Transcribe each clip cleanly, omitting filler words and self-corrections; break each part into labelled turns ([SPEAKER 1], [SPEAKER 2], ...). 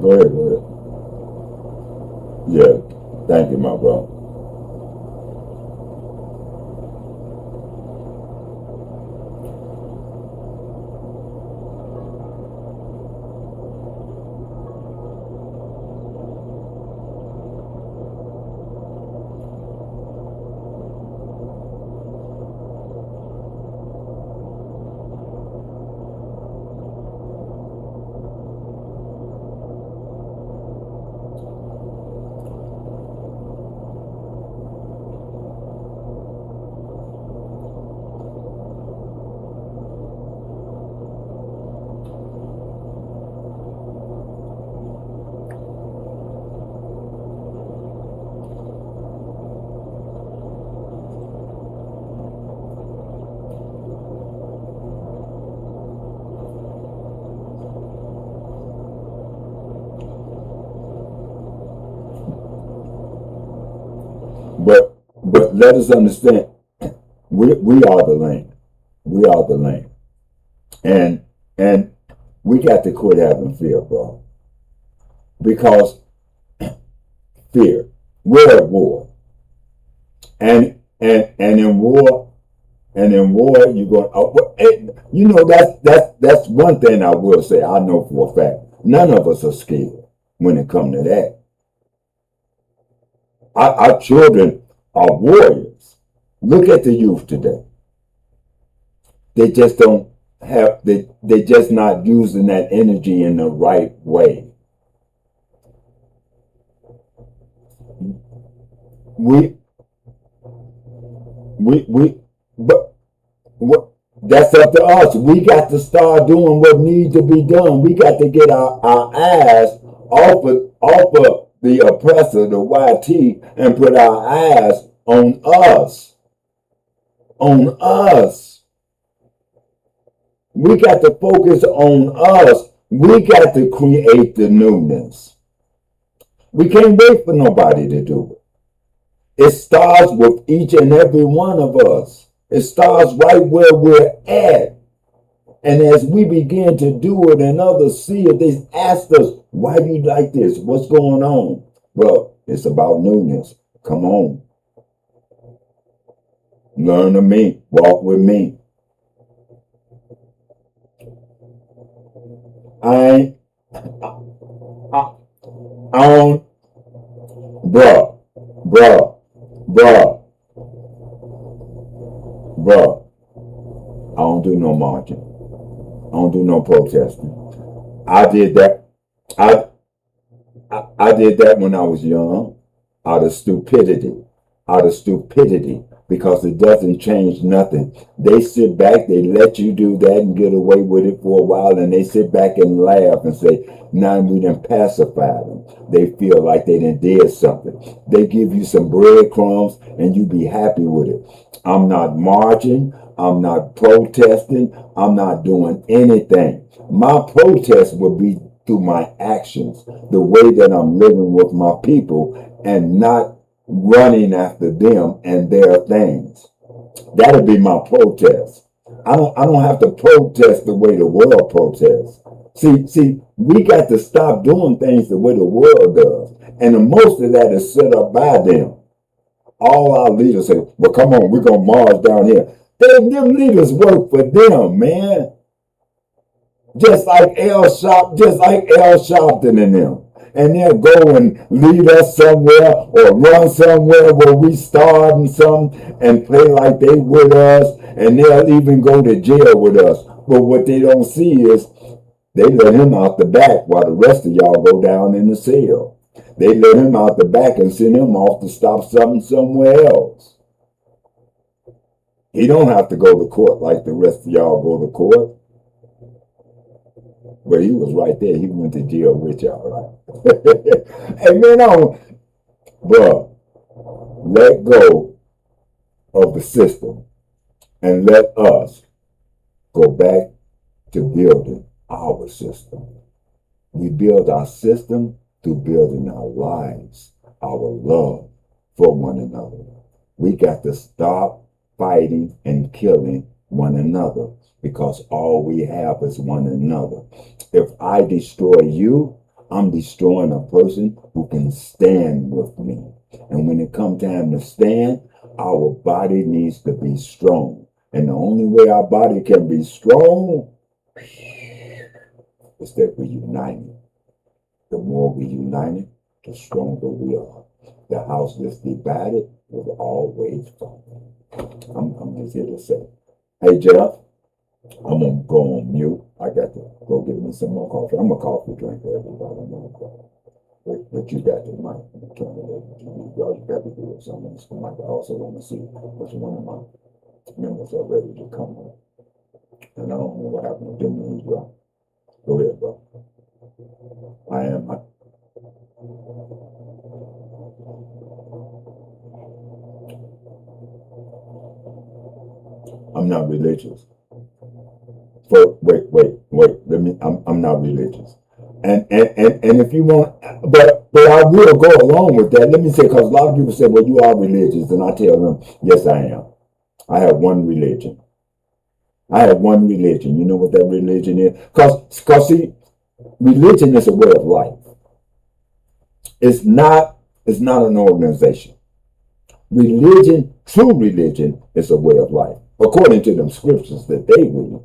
[SPEAKER 1] Go ahead, go ahead. Yeah. Thank you, my brother. But let us understand, we are the land. We are the land. And and we got to quit having fear, bro. Because fear. We're at war. And in war, you're going. That's one thing I will say. I know for a fact, none of us are scared when it comes to that. Our children are warriors. Look at the youth today. They just don't have. They just not using that energy in the right way. We we but what that's up to us. We got to start doing what needs to be done. We got to get our eyes off of the oppressor, the YT, and put our eyes on us. On us. We got to focus on us. We got to create the newness. We can't wait for nobody to do it. It starts with each and every one of us. It starts right where we're at. And as we begin to do it and others see it, they ask us, why do you like this? What's going on? Well, it's about newness. Come on. Learn of me. Walk with me. I I, I don't, bruh, bruh, bruh, bruh. I don't do no marching. I don't do no protesting. I did that. I I did that when I was young, out of stupidity, out of stupidity, because it doesn't change nothing. They sit back, they let you do that and get away with it for a while, and they sit back and laugh and say, now we done pacified them. They feel like they done did something. They give you some breadcrumbs and you be happy with it. I'm not marching. I'm not protesting. I'm not doing anything. My protest will be through my actions, the way that I'm living with my people and not running after them and their things. That'll be my protest. I don't have to protest the way the world protests. See, we got to stop doing things the way the world does. And the most of that is set up by them. All our leaders say, well, come on, we're going to march down here. Them leaders work for them, man. Just like L. Sharpton and them. And they'll go and lead us somewhere or run somewhere where we starting something and play like they with us, and they'll even go to jail with us. But what they don't see is they let him out the back while the rest of y'all go down in the cell. They let him out the back and send him off to stop something somewhere else. He don't have to go to court like the rest of y'all go to court. But he was right there. He went to jail with y'all, right? Hey, man, bro, let go of the system and let us go back to building our system. We build our system through building our lives, our love for one another. We got to stop fighting and killing one another, because all we have is one another. If I destroy you, I'm destroying a person who can stand with me. And when it comes time to stand, our body needs to be strong. And the only way our body can be strong is that we unite it. The more we unite it, the stronger we are. The house that's divided will always fall. I'm just here to say, hey Jeff, I'm gonna go on mute. I got to go get me some more coffee. I'm a coffee drinker, everybody knows. But you got the mic. You got to do it. So I also want to see which one of my members are ready to come on. And I don't know what happened to them as well. Go ahead, bro. I'm not religious. I'm not religious. And if you want, but I will go along with that. Let me say, because a lot of people say, well, you are religious. And I tell them, yes, I am. I have one religion. I have one religion. You know what that religion is? Because see, religion is a way of life. It's not an organization. Religion, true religion, is a way of life, according to them scriptures that they read.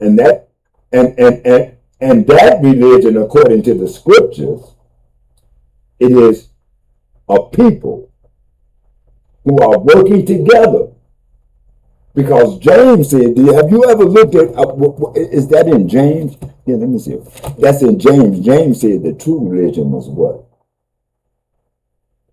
[SPEAKER 1] And that religion, according to the scriptures, it is a people who are working together. Because James said, have you ever looked at, is that in James? Yeah, let me see. That's in James. James said that true religion was what?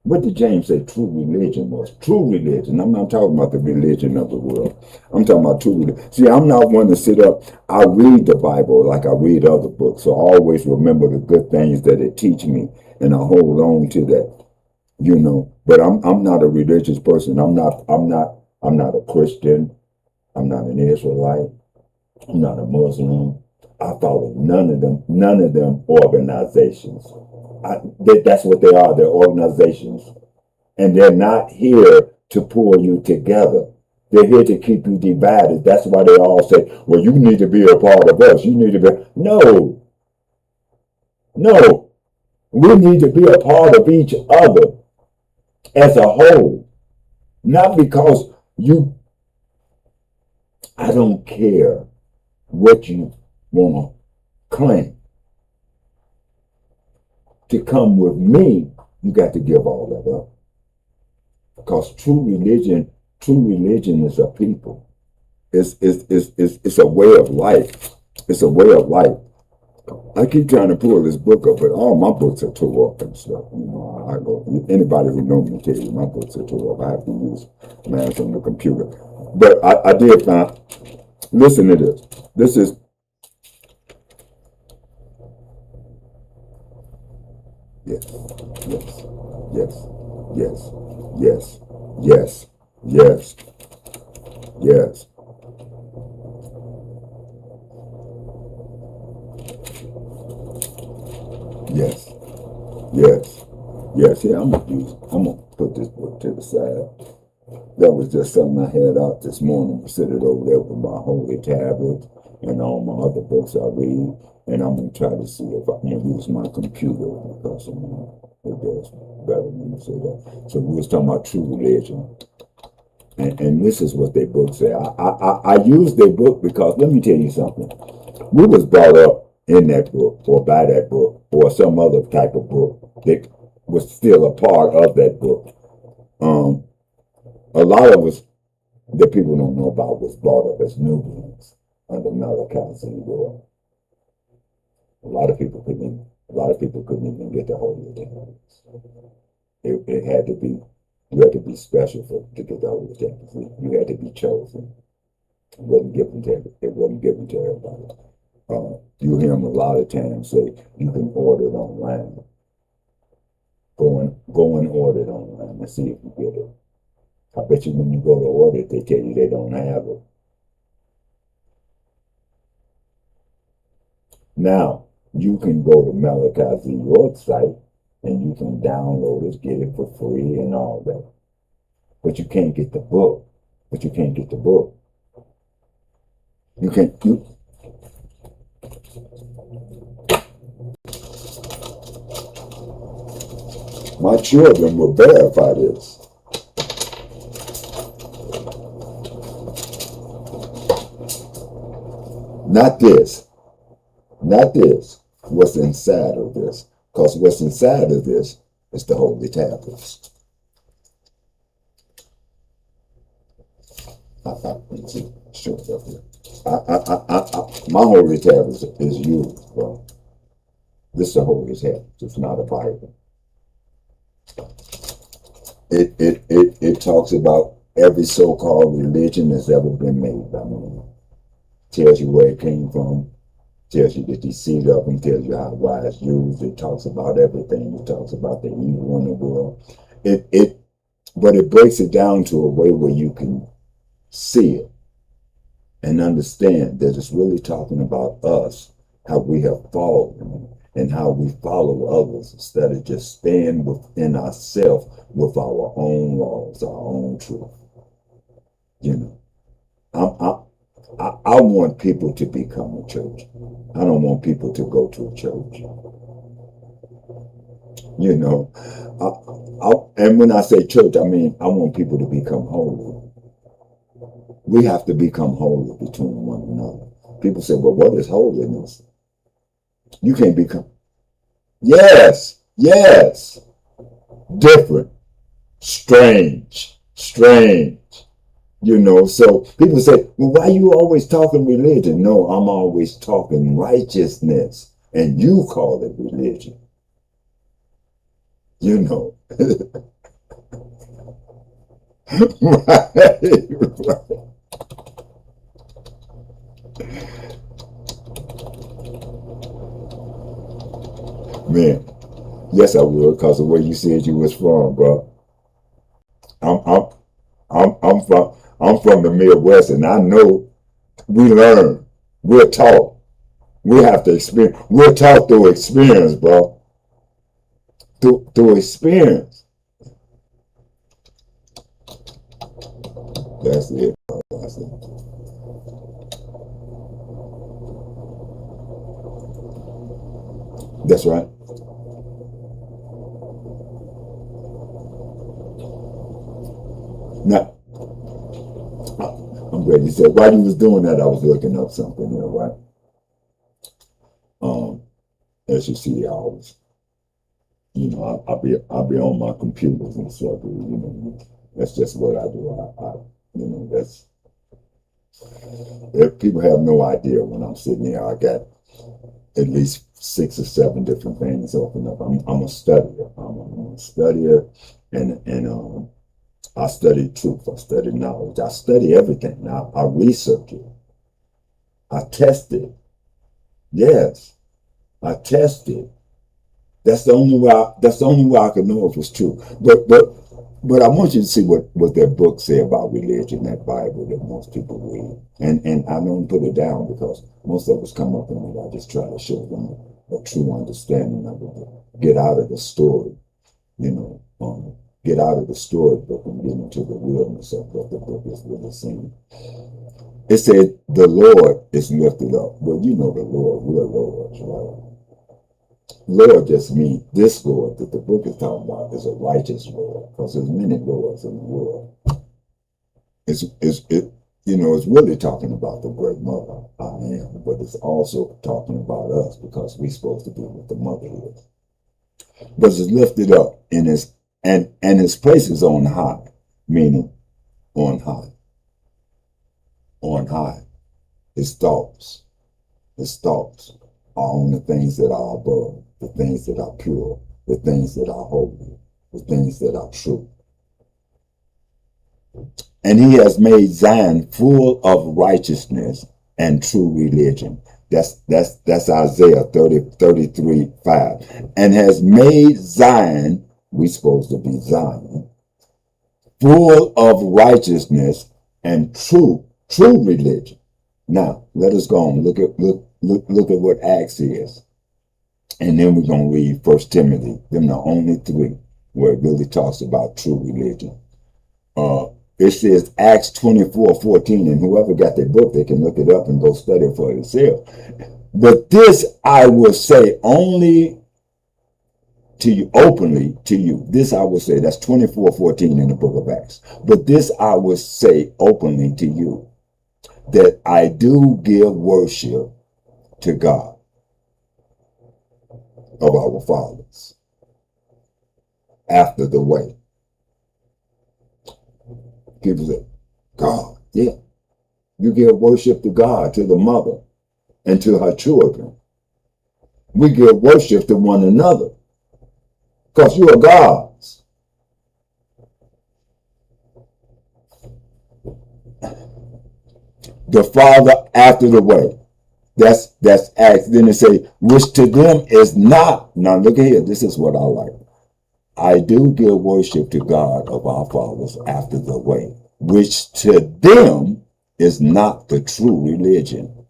[SPEAKER 1] What did James say true religion was? True religion. I'm not talking about the religion of the world. I'm talking about true religion. See, I'm not one to sit up. I read the Bible like I read other books. So I always remember the good things that it teach me. And I hold on to that, you know. But I'm not a religious person. I'm not a Christian. I'm not an Israelite. I'm not a Muslim. I follow none of them organizations. That's what they are. They're organizations. And they're not here to pull you together. They're here to keep you divided. That's why they all say, well, you need to be a part of us. You need to be. No. We need to be a part of each other as a whole. Not because I don't care what you want to claim. To come with me, you got to give all that up. Because true religion is a people. It's a way of life. It's a way of life. I keep trying to pull this book up, but all my books are tore up and stuff. You know, anybody who knows me tell you my books are tore up. I have to use math on the computer. But I did find, listen to this. This is, yes, yes, yes, yes, yes, yes, yes, yes. Yes, yes, yes. Yeah, I'm gonna put this book to the side. That was just something I had out this morning. Sit it over there with my holy tablet and all my other books I read. And I'm gonna try to see if I can use my computer because it does better when you say that. So we was talking about true religion. And this is what their book say. I use their book because let me tell you something. We was brought up in that book or by that book or some other type of book that was still a part of that book. A lot of us that people don't know about was brought up as newbies under Malachi Z. A lot of people couldn't even get the Holy Tablets. It had to be, you had to be special to get the Holy Tablets. You had to be chosen. It wasn't given to everybody. You hear them a lot of times say you can order it online. Go and order it online and see if you get it. I bet you when you go to order it, they tell you they don't have it. Now, you can go to Malachi Z website and you can download it, get it for free and all that. But you can't get the book. My children will verify this. Not this. Not this. What's inside of this. Because what's inside of this is the holy tablets. Sure up here. My holy tablets is you, bro. This is the holy tablets. It's not a Bible. It talks about every so-called religion that's ever been made by man. Tells you where it came from, tells you the deceit of them, tells you how why it's used. It talks about everything. It talks about the evil in the world. But it breaks it down to a way where you can see it and understand that it's really talking about us, how we have fallen, and how we follow others instead of just staying within ourselves with our own laws, our own truth. You know, I want people to become a church. I don't want people to go to a church. You know, and when I say church, I mean I want people to become holy. We have to become holy between one another. People say, well, what is holiness? You can't become. Yes, different, strange. You know, so people say, well, why are you always talking religion? No, I'm always talking righteousness, and you call it religion. You know. Right. Man, yes, I would, because of where you said you was from, bro. I'm from the Midwest, and I know we learn, we're taught, we have to experience. We're taught through experience, bro. Through experience. That's it, bro. That's it. That's right. Now, I'm glad you said while you was doing that, I was looking up something here, right? As you see, I always, you know, I'll be on my computers and stuff. You know, that's just what I do. You know, that's if people have no idea when I'm sitting there. I got at least 6 or 7 different things open up. I'm a studier. I'm a studier, and I study truth. I study knowledge. I study everything. Now I research it. I test it. Yes, I test it. That's the only way. That's the only way I can know if it's true. But I want you to see what that book say about religion, that Bible that most people read. And I don't put it down because most of us come up in it. I just try to show them a true understanding of it. Get out of the story, you know. Get out of the storybook and get into the realness of what the book is really saying. It said, the Lord is lifted up. Well, you know the Lord. We're lords, right? Lord just means this Lord that the book is talking about is a righteous Lord, because there's many lords in the world. You know, it's really talking about the great mother, I am, but it's also talking about us because we're supposed to be what the mother is. But it's lifted up in his and his place is on high, meaning on high. On high. His thoughts are on the things that are above, the things that are pure, the things that are holy, the things that are true. And he has made Zion full of righteousness and true religion. That's Isaiah 33:5. And has made Zion, we're supposed to be Zion, full of righteousness and true religion. Now, let us go on. Look at what Acts is. And then we're going to read 1 Timothy. Them the only 3 where it really talks about true religion. It says Acts 24:14, and whoever got that book, they can look it up and go study it for themselves. But this I will say only to you, openly to you. This I will say, that's 24:14 in the book of Acts. But this I will say openly to you, that I do give worship to God of our fathers after the way. People say, God, yeah. You give worship to God, to the mother, and to her children. We give worship to one another because you are God's. The Father after the way. That's Acts. Then it say, which to them is not. Now look at here. This is what I like. I do give worship to God of our fathers after the way, which to them is not the true religion.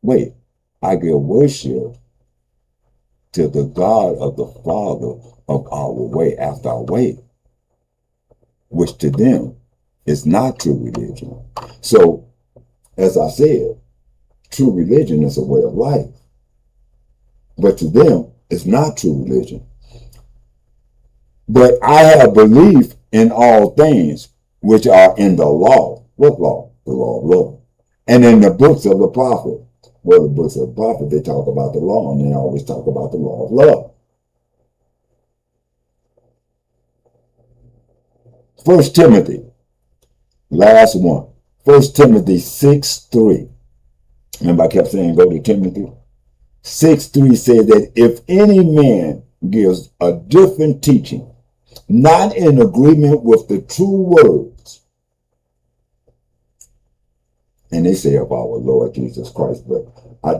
[SPEAKER 1] Wait, I give worship to the God of the Father of our way after our way, which to them is not true religion. So, as I said, true religion is a way of life, but to them, it's not true religion. But I have belief in all things which are in the law. What law? The law of love. And in the books of the prophet. Well, the books of the prophet, they talk about the law, and they always talk about the law of love. 1 Timothy, last one. 1 Timothy 6:3. Remember I kept saying go to Timothy? 6:3 said that if any man gives a different teaching, not in agreement with the true words, and they say of our Lord Jesus Christ, but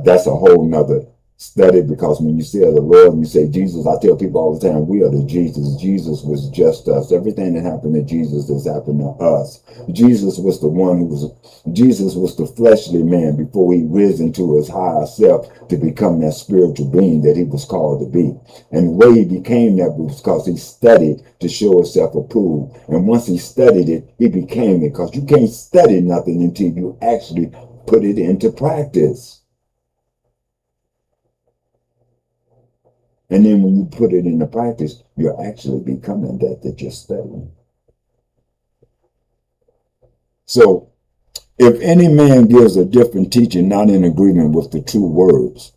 [SPEAKER 1] that's a whole nother study, because when you say the Lord and you say Jesus, I tell people all the time, we are the Jesus. Jesus was just us. Everything that happened to Jesus has happened to us. Jesus was the fleshly man before he risen to his higher self to become that spiritual being that he was called to be. And the way he became that was because he studied to show himself approved. And once he studied it, he became it, because you can't study nothing until you actually put it into practice. And then when you put it into practice, you're actually becoming that you're studying. So, if any man gives a different teaching not in agreement with the true words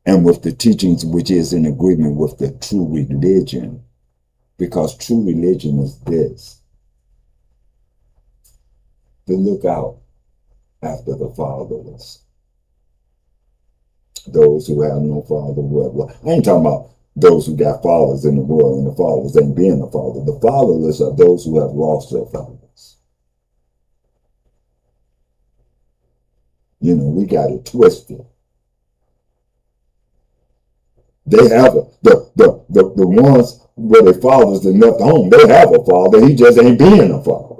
[SPEAKER 1] and with the teachings which is in agreement with the true religion, because true religion is this, to look out after the fatherless. Those who have no father will. I ain't talking about those who got fathers in the world and the fathers ain't being a father. The fatherless are those who have lost their fathers. You know, we got it twisted. They have the ones where their fathers are left home, they have a father, he just ain't being a father.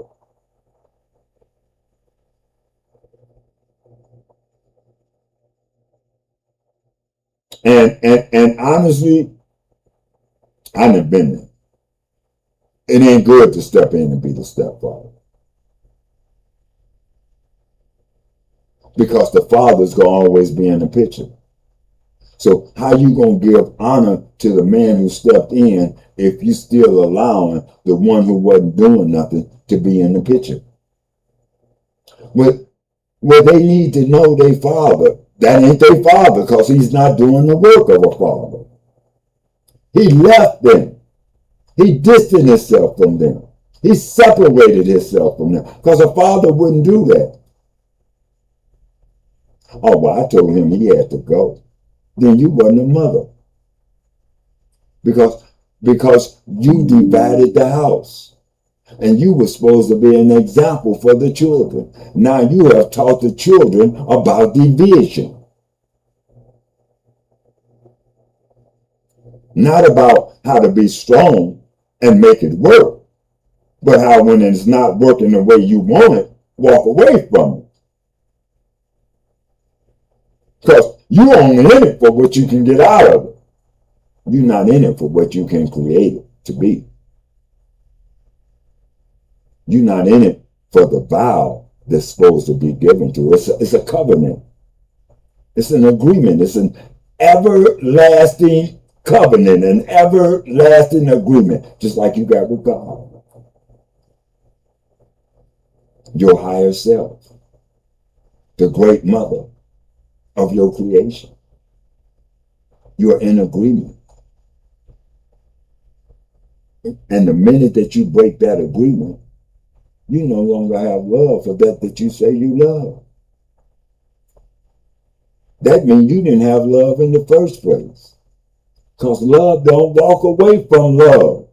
[SPEAKER 1] And honestly, I done been there. It ain't good to step in and be the stepfather, because the father's gonna always be in the picture. So how you gonna give honor to the man who stepped in if you still allowing the one who wasn't doing nothing to be in the picture? Well, they need to know their father. That ain't their father, because he's not doing the work of a father. He left them. He distanced himself from them. He separated himself from them, because a father wouldn't do that. Oh, well, I told him he had to go. Then you wasn't a mother, because you divided the house. And you were supposed to be an example for the children. Now you have taught the children about division. Not about how to be strong and make it work, but how when it's not working the way you want it, walk away from it. Because you're only in it for what you can get out of it. You're not in it for what you can create it to be. You're not in it for the vow that's supposed to be given to us. It's a covenant. It's an agreement. It's an everlasting covenant, an everlasting agreement, just like you got with God, your higher self, the great mother of your creation. You're in agreement. And the minute that you break that agreement, you no longer have love for that you say you love. That means you didn't have love in the first place. Because love don't walk away from love.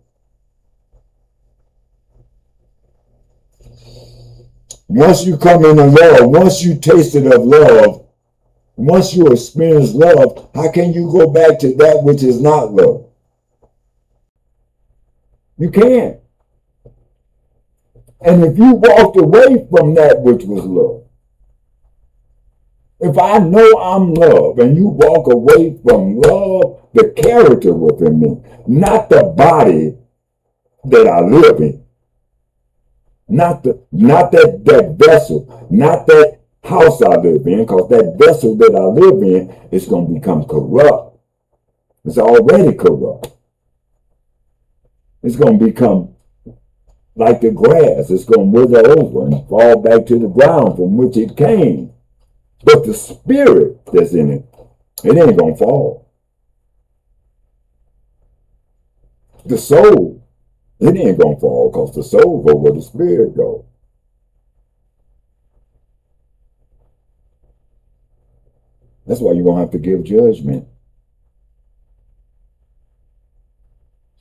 [SPEAKER 1] Once you come into love, once you tasted of love, once you experience love, how can you go back to that which is not love? You can't. And if you walked away from that which was love, if I know I'm love and you walk away from love, the character within me, not the body that I live in, not that vessel, not that house I live in, because that vessel that I live in is going to become corrupt. It's already corrupt. It's going to become like the grass. It's going to wither over and fall back to the ground from which it came. But the spirit that's in it, it ain't going to fall. The soul, it ain't going to fall because the soul go where the spirit goes. That's why you're going to have to give judgment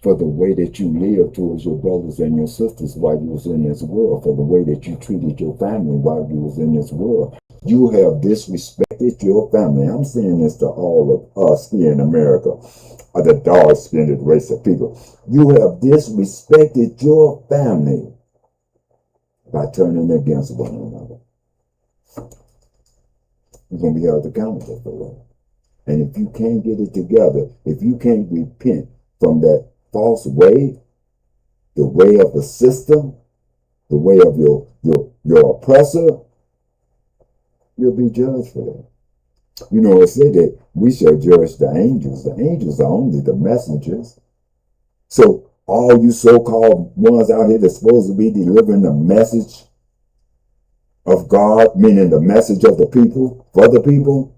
[SPEAKER 1] for the way that you live towards your brothers and your sisters while you was in this world, for the way that you treated your family while you was in this world. You have disrespected your family. I'm saying this to all of us here in America, or the dark-skinned race of people. You have disrespected your family by turning against one another. You're going to be held accountable for that. And if you can't get it together, if you can't repent from that false way, the way of the system, the way of your oppressor, you'll be judged for that. You know, it said that we shall judge the angels. The angels are only the messengers. So all you so-called ones out here that's supposed to be delivering the message of God, meaning the message of the people, for the people,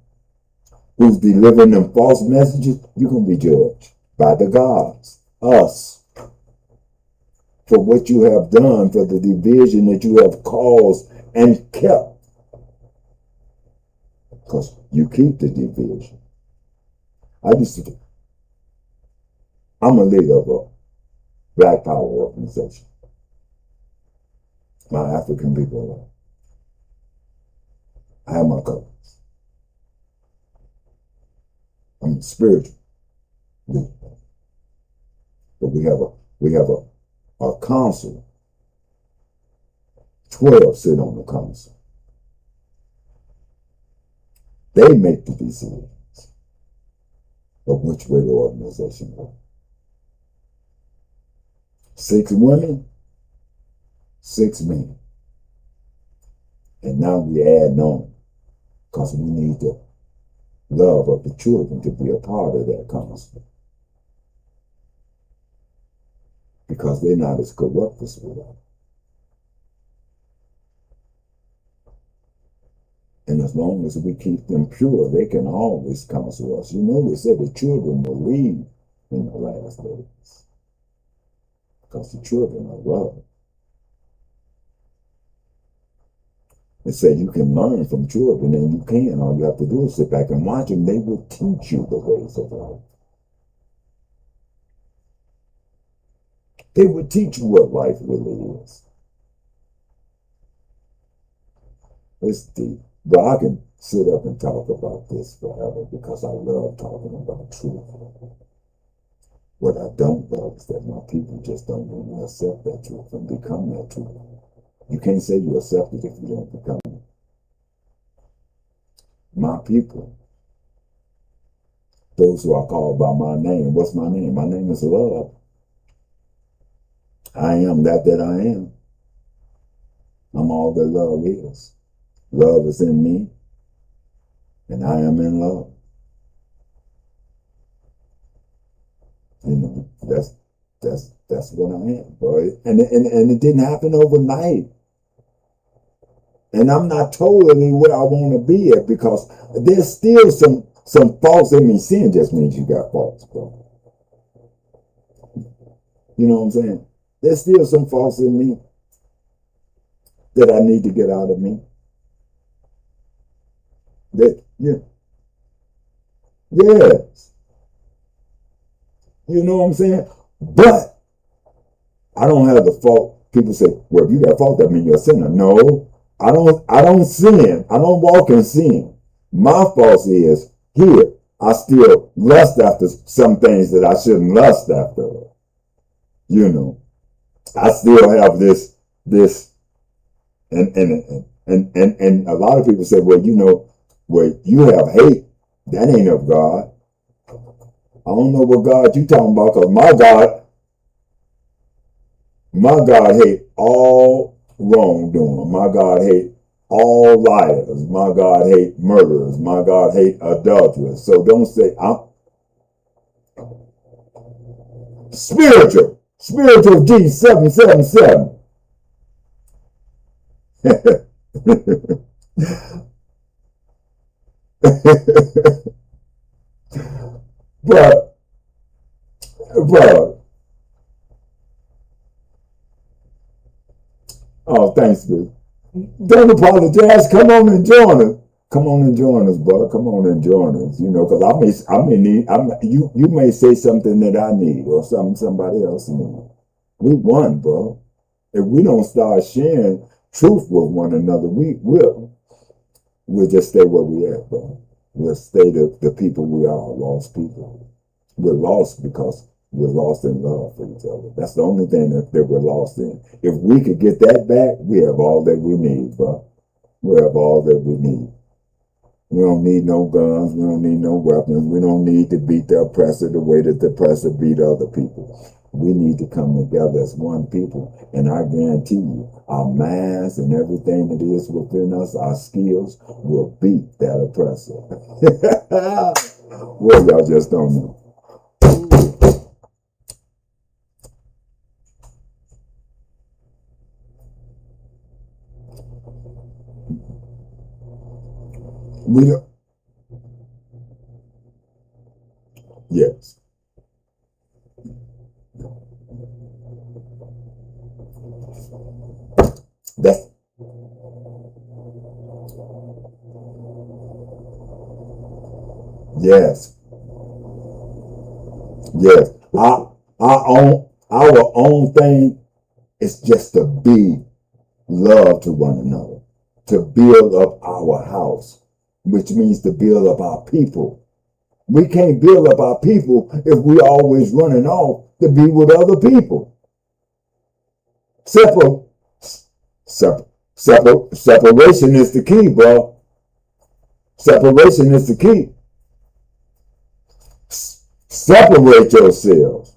[SPEAKER 1] who's delivering them false messages, you're going to be judged by the gods, us, for what you have done, for the division that you have caused and kept. Because you keep the division. I'm a leader of a Black Power organization. My African people are. I have my colors. I'm spiritual leader. But we have a council. 12 sit on the council. They make the decisions of which way the organization goes. 6 women, 6 men. And now we add on because we need the love of the children to be a part of that council. Because they're not as corrupt as we are. And as long as we keep them pure, they can always counsel us. You know, they say the children will lead in the last days. Because the children are loved. They say you can learn from children, and you can. All you have to do is sit back and watch them. They will teach you the ways of life. They will teach you what life really is. It's deep. But I can sit up and talk about this forever because I love talking about truth. What I don't love is that my people just don't really accept that truth and become that truth. You can't say you accept it if you don't become it. My people, those who are called by my name, what's my name? My name is love. I am that I am. I'm all that love is. Love is in me, and I am in love. You know, that's what I am, boy. And it didn't happen overnight. And I'm not totally where I want to be at because there's still some faults in me. Sin just means you got faults, bro. You know what I'm saying? There's still some faults in me that I need to get out of me. That yeah, yes. You know what I'm saying? But I don't have the fault. People say, well, if you got fault, that means you're a sinner. No, I don't sin. I don't walk in sin. My fault is here. I still lust after some things that I shouldn't lust after. You know, I still have this, and a lot of people say, well, you know, well, you have hate. That ain't of God. I don't know what God you talking about, because my God hate all wrongdoing. My God hate all liars. My God hate murderers. My God hate adulterers. So don't say I'm spiritual. Spiritual G 777. but but oh, thanks, dude. Don't apologize. Come on and join us. Come on and join us, brother. Come on and join us. You know, because I may need. You may say something that I need or somebody else needs. We won, bro. If we don't start sharing truth with one another, we'll just stay where we at, bro. We'll stay the people we are, lost people. We're lost because we're lost in love for each other. That's the only thing that we're lost in. If we could get that back, we have all that we need, bro. We have all that we need. We don't need no guns. We don't need no weapons. We don't need to beat the oppressor the way that the oppressor beat other people. We need to come together as one people. And I guarantee you, our minds and everything that is within us, our skills, will beat that oppressor. Well, y'all just don't know. We don't, yes. That's yes. Yes. Our own thing is just to be love to one another, to build up our house, which means to build up our people. We can't build up our people if we always running off to be with other people. Separ- separation is the key, bro. Separation is the key. Separate yourselves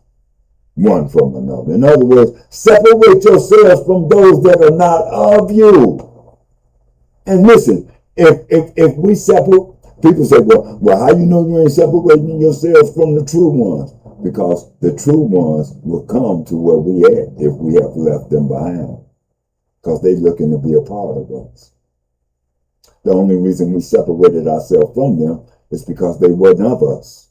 [SPEAKER 1] one from another. In other words, separate yourselves from those that are not of you. And listen, if we separate, people say, well, how you know you ain't separating yourselves from the true ones? Because the true ones will come to where we at if we have left them behind. Because they looking to be a part of us. The only reason we separated ourselves from them is because they wasn't of us.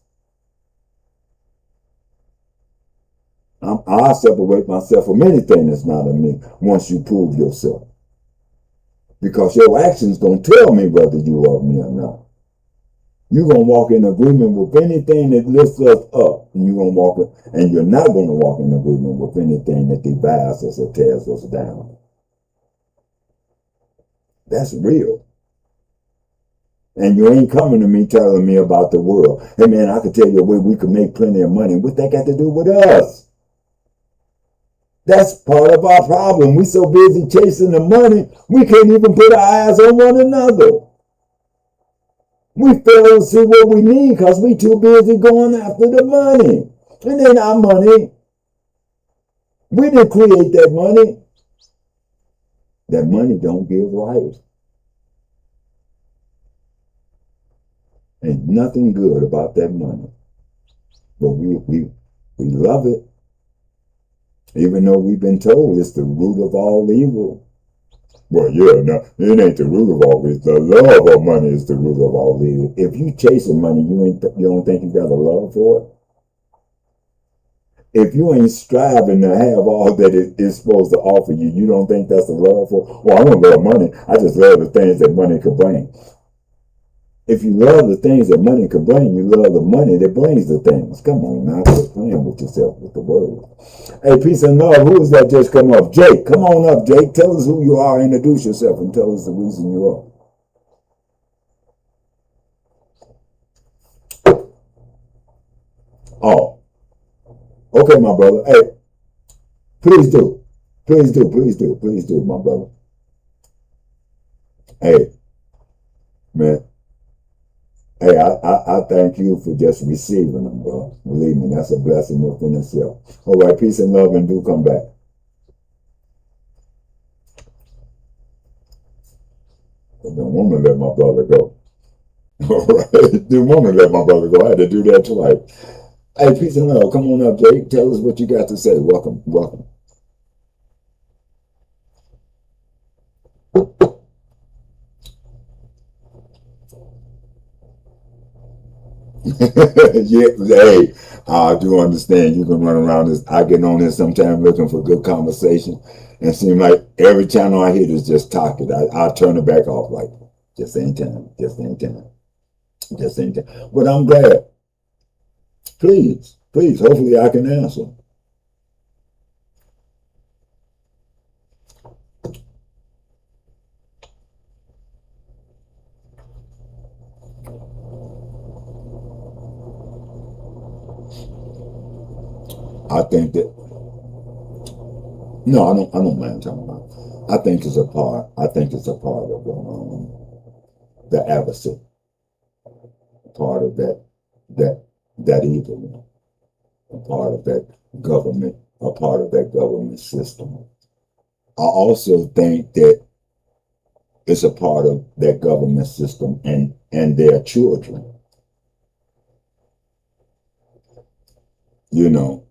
[SPEAKER 1] I separate myself from anything that's not of me once you prove yourself. Because your actions going to tell me whether you love me or not. You're going to walk in agreement with anything that lifts us up. And you're not going to walk in agreement with anything that divides us or tears us down. That's real. And you ain't coming to me telling me about the world. Hey man, I can tell you a way we could make plenty of money. What that got to do with us? That's part of our problem. We so busy chasing the money, we can't even put our eyes on one another. We fail to see what we need because we too busy going after the money. It ain't our money. We didn't create that money. That money don't give life. Ain't nothing good about that money. But We love it, even though we've been told it's the root of all evil. Well, yeah, no, it ain't the root of all evil. The love of money is the root of all evil. If you chasing money, you don't think you got a love for it. If you ain't striving to have all that it is supposed to offer you, you don't think that's a love for? Well, I don't love money. I just love the things that money could bring. If you love the things that money could bring, you love the money that brings the things. Come on now, quit playing with yourself with the word. Hey, peace and love. Who is that just come up? Jake, come on up, Jake. Tell us who you are. Introduce yourself and tell us the reason you are. Oh, okay, my brother. Hey, please do. Please do. Please do. Please do, my brother. Hey, man. Hey, I thank you for just receiving them, bro. Believe me, that's a blessing within itself. All right, peace and love, and do come back. I don't want to let my brother go. All right, didn't want to let my brother go. I had to do that twice. Hey, peace and love. Come on up, Jake. Tell us what you got to say. Welcome, welcome. Yeah, hey, I do understand you can run around this. I get on this sometimes looking for good conversation, and it seems like every channel I hit is just talking. I turn it back off like, just ain't time, just ain't time, just ain't time. But I'm glad. Please, please, hopefully I can answer. I think that no, I don't mind talking about. I think it's a part. I think it's a part of the adversary, part of that that evil, a part of that government, a part of that government system. I also think that it's a part of that government system and their children. You know,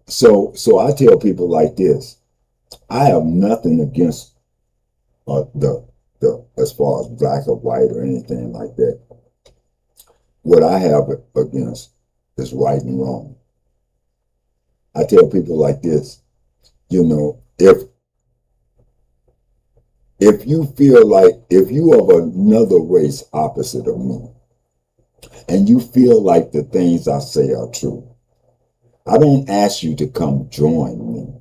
[SPEAKER 1] so I tell people like this. I have nothing against the as far as black or white or anything like that. What I have against is right and wrong. I tell people like this, you know, if you feel like if you of another race opposite of me, and you feel like the things I say are true, I don't ask you to come join me.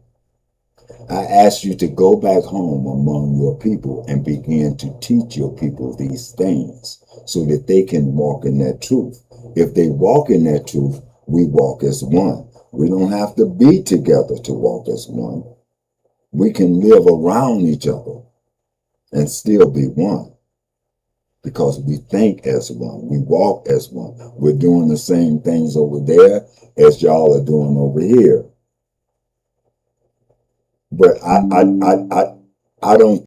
[SPEAKER 1] I ask you to go back home among your people and begin to teach your people these things so that they can walk in that truth. If they walk in that truth, we walk as one. We don't have to be together to walk as one. We can live around each other and still be one because we think as one. We walk as one. We're doing the same things over there as y'all are doing over here. But I don't